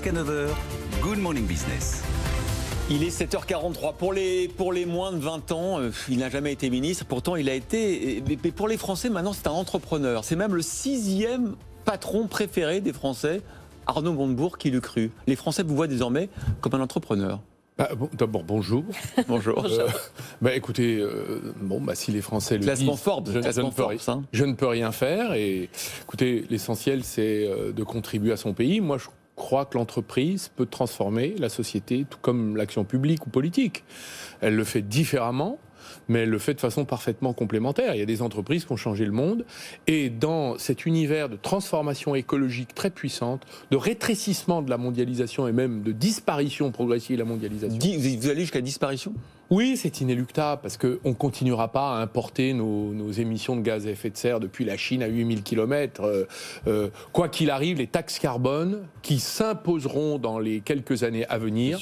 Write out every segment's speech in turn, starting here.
jusqu'à 9h, Good Morning Business. Il est 7h43. Pour les moins de 20 ans, il n'a jamais été ministre. Pourtant, il a été... Mais pour les Français, maintenant, c'est un entrepreneur. C'est même le 6e patron préféré des Français, Arnaud Montebourg, qui l'eût cru. Les Français vous voient désormais comme un entrepreneur. D'abord, bonjour. Bonjour. Écoutez, si les Français le Classement disent, Forbes, je ne peux rien faire. Et écoutez, l'essentiel, c'est de contribuer à son pays. Moi, je crois que l'entreprise peut transformer la société, tout comme l'action publique ou politique. Elle le fait différemment, mais elle le fait de façon parfaitement complémentaire. Il y a des entreprises qui ont changé le monde, et dans cet univers de transformation écologique très puissante, de rétrécissement de la mondialisation et même de disparition progressive de la mondialisation. Vous allez jusqu'à disparition ? Oui, c'est inéluctable, parce qu'on ne continuera pas à importer nos émissions de gaz à effet de serre depuis la Chine à 8000 km. Quoi qu'il arrive, les taxes carbone qui s'imposeront dans les quelques années à venir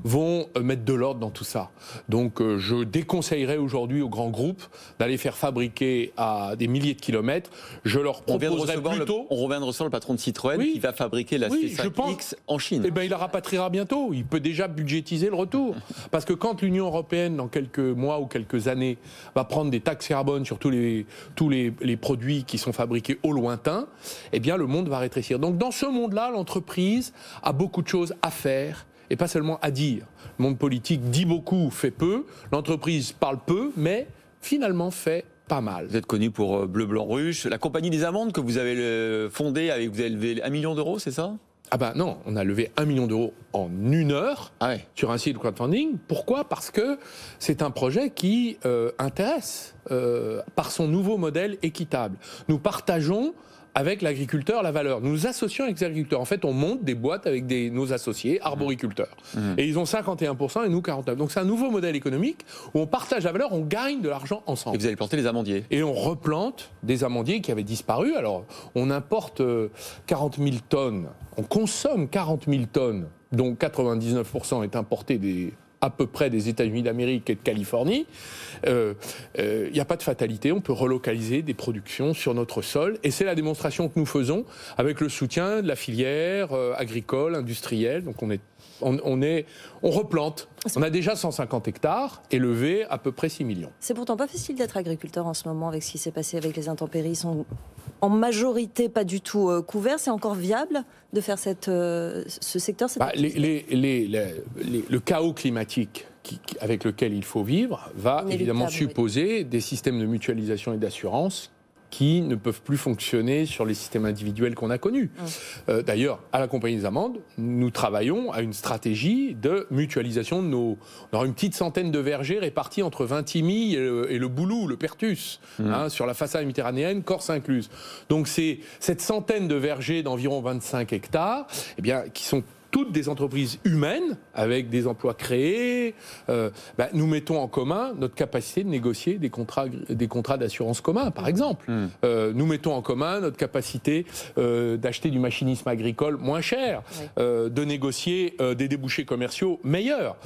vont mettre de l'ordre dans tout ça. Donc je déconseillerais aujourd'hui aux grands groupes d'aller faire fabriquer à des milliers de kilomètres. Je leur proposerais plutôt... On revient de recevoir le patron de Citroën qui va fabriquer la C5X en Chine. Eh bien, il la rapatriera bientôt. Il peut déjà budgétiser le retour. Parce que quand l'Union européenne, dans quelques mois ou quelques années, va prendre des taxes carbone sur tous les produits qui sont fabriqués au lointain, eh bien, le monde va rétrécir. Donc, dans ce monde-là, l'entreprise a beaucoup de choses à faire et pas seulement à dire. Le monde politique dit beaucoup, fait peu. L'entreprise parle peu, mais finalement fait pas mal. Vous êtes connu pour Bleu, Blanc, Ruche. La compagnie des amandes que vous avez fondée, vous avez levé 1 million d'euros, c'est ça ? Non, on a levé 1 million d'euros en 1 heure sur un site de crowdfunding. Pourquoi ? Parce que c'est un projet qui intéresse par son nouveau modèle équitable. Nous partageons avec l'agriculteur la valeur. Nous nous associons avec les agriculteurs. En fait, on monte des boîtes avec nos associés arboriculteurs. Et ils ont 51% et nous 49%. Donc c'est un nouveau modèle économique où on partage la valeur, on gagne de l'argent ensemble. Et vous allez planter les amandiers. Et on replante des amandiers qui avaient disparu. Alors, on importe 40 000 tonnes, on consomme 40 000 tonnes, dont 99% est importé à peu près des États-Unis d'Amérique et de Californie. Il n'y a pas de fatalité, on peut relocaliser des productions sur notre sol, et c'est la démonstration que nous faisons avec le soutien de la filière agricole, industrielle. Donc on replante. On a déjà 150 hectares et levé à peu près 6 millions. C'est pourtant pas facile d'être agriculteur en ce moment avec ce qui s'est passé avec les intempéries. Ils sont en majorité pas du tout couverts. C'est encore viable de faire ce secteur le chaos climatique avec lequel il faut vivre va évidemment supposer des systèmes de mutualisation et d'assurance qui ne peuvent plus fonctionner sur les systèmes individuels qu'on a connus. D'ailleurs, à la Compagnie des Amandes, nous travaillons à une stratégie de mutualisation de on aura une petite centaine de vergers répartis entre Vintimille et le Boulou, le Pertus, sur la façade méditerranéenne, Corse incluse. Donc c'est cette centaine de vergers d'environ 25 hectares, qui sont toutes des entreprises humaines, avec des emplois créés. Nous mettons en commun notre capacité de négocier des contrats d'assurance communs, par exemple. Nous mettons en commun notre capacité d'acheter du machinisme agricole moins cher, de négocier des débouchés commerciaux meilleurs.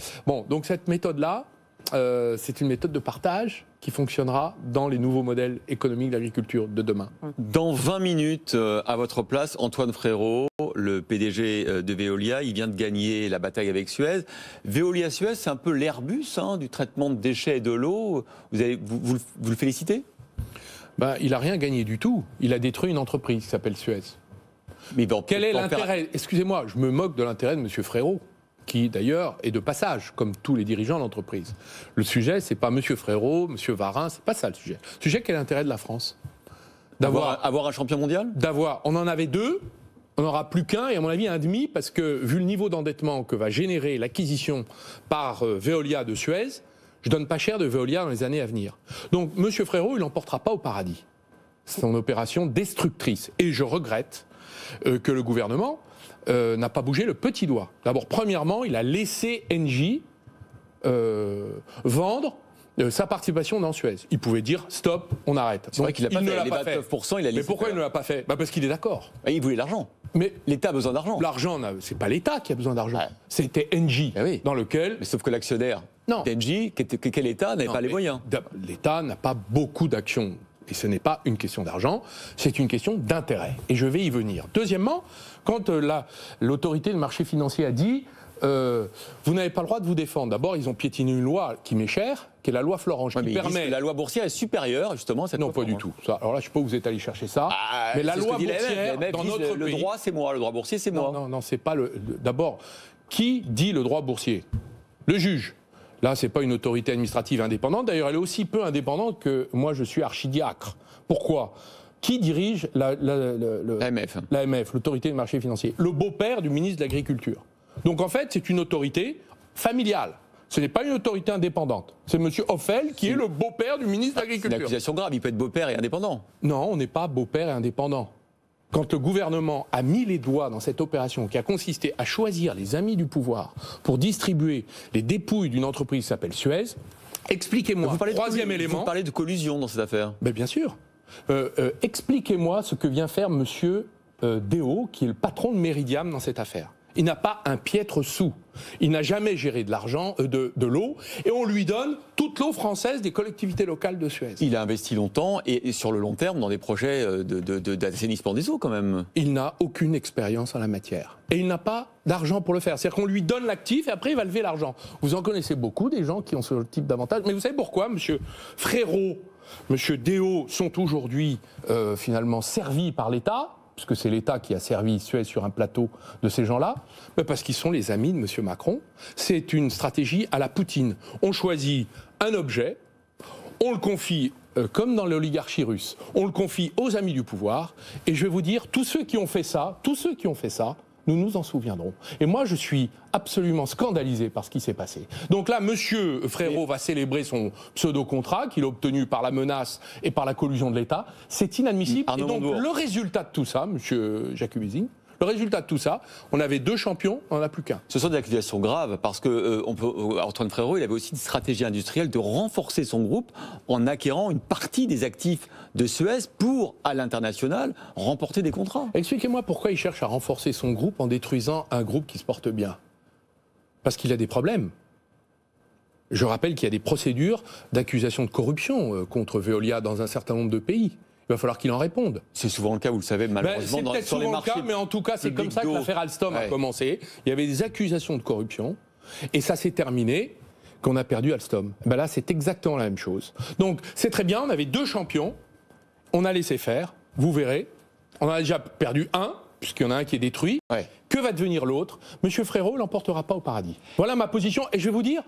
Donc cette méthode-là, c'est une méthode de partage qui fonctionnera dans les nouveaux modèles économiques d'agriculture de demain. Dans 20 minutes, à votre place, Antoine Frérot, le PDG de Veolia, il vient de gagner la bataille avec Suez. Veolia-Suez, c'est un peu l'Airbus du traitement de déchets et de l'eau. Vous le félicitez ? Il n'a rien gagné du tout. Il a détruit une entreprise qui s'appelle Suez. Mais quel est l'intérêt ? Excusez-moi, je me moque de l'intérêt de M. Frérot, qui d'ailleurs est de passage, comme tous les dirigeants de l'entreprise. Le sujet, c'est pas M. Frérot, M. Varin, c'est pas ça le sujet. Le sujet, quel est l'intérêt de la France ? Avoir un champion mondial ? On en avait 2, on n'aura plus qu'un, et à mon avis un demi, parce que vu le niveau d'endettement que va générer l'acquisition par Veolia de Suez, je donne pas cher de Veolia dans les années à venir. Donc M. Frérot, il l'emportera pas au paradis. C'est une opération destructrice. Et je regrette que le gouvernement n'a pas bougé le petit doigt. D'abord, premièrement, il a laissé Engie vendre sa participation dans Suez. Il pouvait dire stop, on arrête. C'est vrai qu'il n'a pas fait. Les 29%, il a laissé. Mais pourquoi il ne l'a pas fait ? Parce qu'il est d'accord. Il voulait l'argent. Mais l'État a besoin d'argent. L'argent, c'est pas l'État qui a besoin d'argent. C'était Engie, dans lequel. Mais sauf que l'actionnaire d'Engie, quel État n'avait pas les moyens. L'État n'a pas beaucoup d'actions Et ce n'est pas une question d'argent, c'est une question d'intérêt. Et je vais y venir. Deuxièmement, quand l'autorité du marché financier a dit vous n'avez pas le droit de vous défendre. D'abord, ils ont piétiné une loi qui m'est chère, qui est la loi Florange, qui permet... La loi boursière est supérieure, justement, à cette loi. Non, pas du tout. Ça, alors là, je ne sais pas où vous êtes allé chercher ça. Mais la loi boursière, dans notre pays... Le droit, c'est moi. Le droit boursier, c'est moi. Non, c'est pas le... D'abord, qui dit le droit boursier? Le juge. Là, ce n'est pas une autorité administrative indépendante. D'ailleurs, elle est aussi peu indépendante que moi, je suis archidiacre. Pourquoi? Qui dirige l'AMF, l'autorité du marché financier? Le beau-père du ministre de l'Agriculture. Donc en fait, c'est une autorité familiale. Ce n'est pas une autorité indépendante. C'est M. Hoffel qui est le beau-père du ministre de l'Agriculture. C'est une accusation grave, il peut être beau-père et indépendant. Non, on n'est pas beau-père et indépendant. Quand le gouvernement a mis les doigts dans cette opération qui a consisté à choisir les amis du pouvoir pour distribuer les dépouilles d'une entreprise qui s'appelle Suez, expliquez-moi, troisième élément... Vous parlez de collusion dans cette affaire. Ben bien sûr. Expliquez-moi ce que vient faire M. Déo, qui est le patron de Meridiam dans cette affaire. Il n'a pas un piètre sou. Il n'a jamais géré de l'argent, de l'eau, et on lui donne toute l'eau française des collectivités locales de Suez. Il a investi longtemps et sur le long terme dans des projets d'assainissement des eaux quand même. Il n'a aucune expérience en la matière. Et il n'a pas d'argent pour le faire. C'est-à-dire qu'on lui donne l'actif et après il va lever l'argent. Vous en connaissez beaucoup des gens qui ont ce type d'avantage. Mais vous savez pourquoi, M. Frérot, M. Déo sont aujourd'hui finalement servis par l'État, puisque c'est l'État qui a servi Suez sur un plateau de ces gens-là, parce qu'ils sont les amis de M. Macron. C'est une stratégie à la Poutine. On choisit un objet, on le confie, comme dans l'oligarchie russe, on le confie aux amis du pouvoir, et je vais vous dire, tous ceux qui ont fait ça, nous nous en souviendrons. Et moi, je suis absolument scandalisé par ce qui s'est passé. Donc là, M. Frérot va célébrer son pseudo-contrat qu'il a obtenu par la menace et par la collusion de l'État. C'est inadmissible. Et donc, le résultat de tout ça, M. Jacques-Wissing, le résultat de tout ça, on avait 2 champions, on n'en a plus qu'un. Ce sont des accusations graves parce que Antoine Frérot, il avait aussi une stratégie industrielle de renforcer son groupe en acquérant une partie des actifs de Suez pour, à l'international, remporter des contrats. Expliquez-moi pourquoi il cherche à renforcer son groupe en détruisant un groupe qui se porte bien. Parce qu'il a des problèmes. Je rappelle qu'il y a des procédures d'accusation de corruption contre Veolia dans un certain nombre de pays. Il va falloir qu'il en réponde. C'est souvent le cas, vous le savez, malheureusement, c'est peut-être souvent le cas, mais en tout cas, c'est comme ça que l'affaire Alstom a commencé. Il y avait des accusations de corruption, et ça s'est terminé qu'on a perdu Alstom. Ben là, c'est exactement la même chose. Donc, c'est très bien, on avait 2 champions, on a laissé faire, vous verrez. On en a déjà perdu un, puisqu'il y en a un qui est détruit. Ouais. Que va devenir l'autre? Monsieur Frérot l'emportera pas au paradis. Voilà ma position. Et je vais vous dire,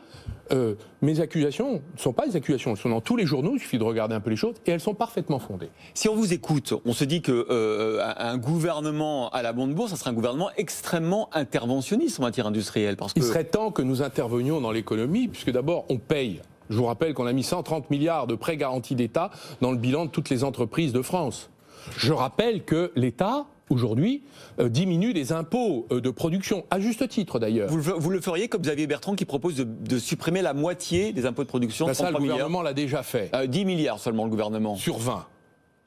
mes accusations ne sont pas des accusations. Elles sont dans tous les journaux, il suffit de regarder un peu les choses, et elles sont parfaitement fondées. Si on vous écoute, on se dit qu'un gouvernement à la Montebourg, ça serait un gouvernement extrêmement interventionniste en matière industrielle. Parce que... Il serait temps que nous intervenions dans l'économie, puisque d'abord, on paye. Je vous rappelle qu'on a mis 130 milliards de prêts garantis d'État dans le bilan de toutes les entreprises de France. Je rappelle que l'État, aujourd'hui, diminue les impôts de production, à juste titre d'ailleurs. Vous le feriez comme Xavier Bertrand qui propose de supprimer la moitié des impôts de production? Ça, le gouvernement l'a déjà fait. 10 milliards seulement, le gouvernement. Sur 20.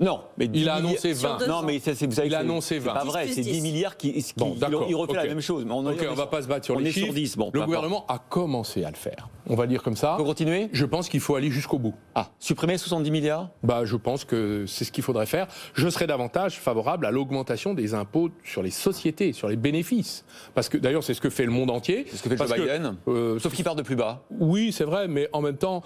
Non, mais il a annoncé 20. Non, mais ça, vous savez, il a annoncé 20. C'est pas vrai, c'est 10 milliards il refait la même chose. Mais on va pas se battre sur les chiffres. Sur 10, bon, le gouvernement a commencé à le faire. On va dire comme ça. Faut continuer? Je pense qu'il faut aller jusqu'au bout. Ah, supprimer 70 milliards? Je pense que c'est ce qu'il faudrait faire. Je serais davantage favorable à l'augmentation des impôts sur les sociétés, sur les bénéfices. Parce que d'ailleurs, c'est ce que fait le monde entier. C'est ce que fait Joe Biden. Sauf qu'il part de plus bas. Oui, c'est vrai, mais en même temps,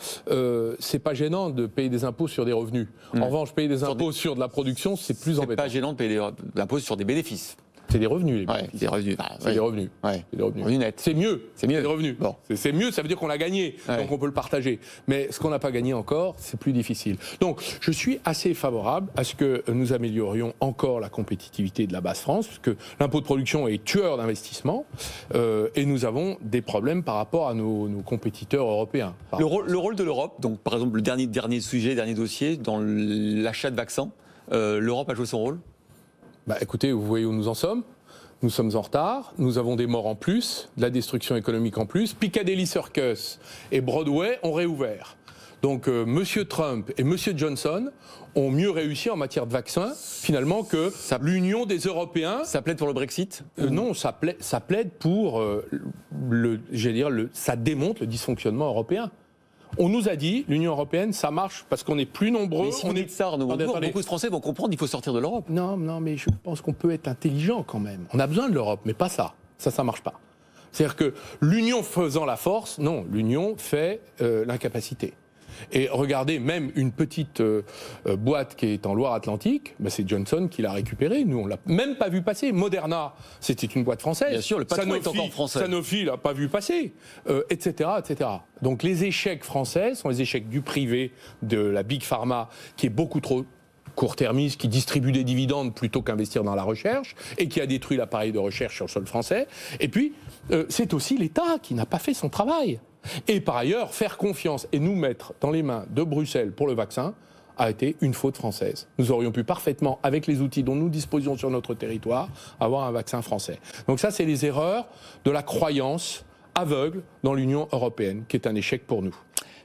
c'est pas gênant de payer des impôts sur des revenus. En revanche, payer des impôts sur de la production, c'est plus embêtant. C'est pas gênant de payer des impôts sur des bénéfices. C'est des revenus, les bénéfices. Des revenus. C'est des revenus. Ouais. C'est des revenus. Revenus nets. C'est mieux. C'est mieux. Des revenus. Bon. C'est mieux, ça veut dire qu'on l'a gagné. Donc on peut le partager. Mais ce qu'on n'a pas gagné encore, c'est plus difficile. Donc je suis assez favorable à ce que nous améliorions encore la compétitivité de la base France, parce que l'impôt de production est tueur d'investissement et nous avons des problèmes par rapport à nos compétiteurs européens. Le rôle de l'Europe, donc par exemple le dernier dossier, dans l'achat de vaccins, l'Europe a joué son rôle? Écoutez, vous voyez où nous en sommes. Nous sommes en retard, nous avons des morts en plus, de la destruction économique en plus. Piccadilly Circus et Broadway ont réouvert. Donc M. Trump et M. Johnson ont mieux réussi en matière de vaccins, finalement, que l'Union des Européens. Ça plaide pour le Brexit? Non, ça plaide pour, ça démontre le dysfonctionnement européen. On nous a dit, l'Union européenne, ça marche parce qu'on est plus nombreux. Mais si on est de ça, beaucoup de Français vont comprendre qu'il faut sortir de l'Europe. Non, mais je pense qu'on peut être intelligent quand même. On a besoin de l'Europe, mais pas ça. Ça marche pas. C'est-à-dire que l'union faisant la force, non, l'union fait l'incapacité. Et regardez, même une petite boîte qui est en Loire-Atlantique, c'est Johnson qui l'a récupérée. Nous, on l'a même pas vu passer. Moderna, c'était une boîte française. Bien sûr, le patron est encore français. Sanofi l'a pas vu passer, etc., etc. Donc les échecs français sont les échecs du privé, de la Big Pharma, qui est beaucoup trop court-termiste, qui distribue des dividendes plutôt qu'investir dans la recherche, et qui a détruit l'appareil de recherche sur le sol français. Et puis, c'est aussi l'État qui n'a pas fait son travail. Et par ailleurs, faire confiance et nous mettre dans les mains de Bruxelles pour le vaccin a été une faute française. Nous aurions pu parfaitement, avec les outils dont nous disposions sur notre territoire, avoir un vaccin français. Donc ça, c'est les erreurs de la croyance aveugle dans l'Union européenne, qui est un échec pour nous.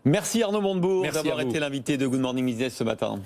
Merci Arnaud Montebourg d'avoir été l'invité de Good Morning Business ce matin.